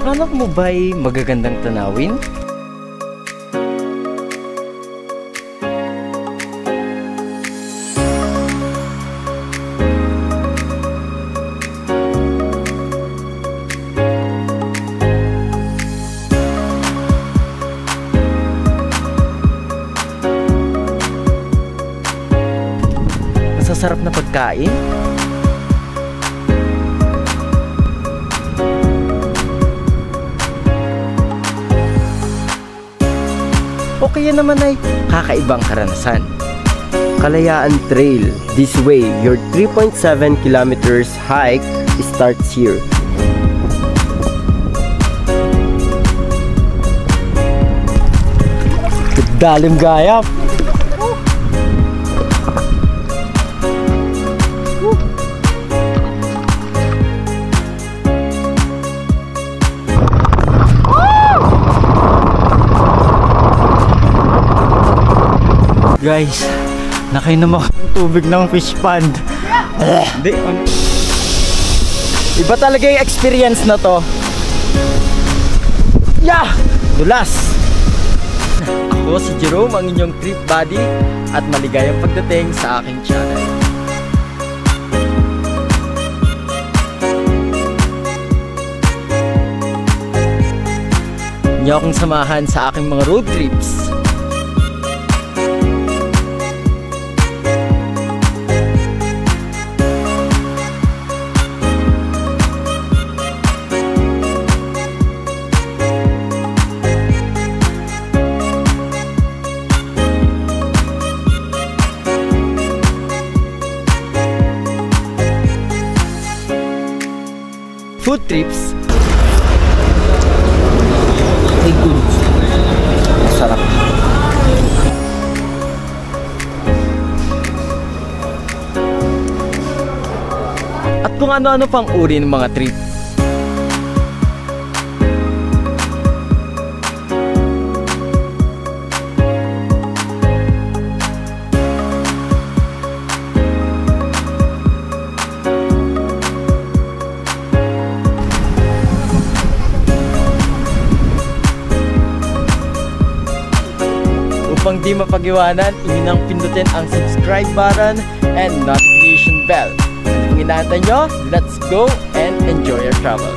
Hanap mo ba'y magagandang tanawin? Masasarap na pagkain? O kaya naman ay kakaibang karanasan. Kalayaan Trail. This way, your 3.7 kilometers hike starts here. Dalim gayap! Guys, nakainom ako ng tubig ng fish pond. Hindi. Iba talaga yung experience na to. Yeah! Tulas! Ako si Jerome, ang inyong trip buddy, at maligayang pagdating sa aking channel. Niyo akong samahan sa aking mga road trips. Food trips. Ay, good. Masarap. At kung ano-ano pang uri ng mga trip. Upang di mapag-iwanan, inyong pindutin ang subscribe button and notification bell. At kung inaantay nyo, let's go and enjoy your travel.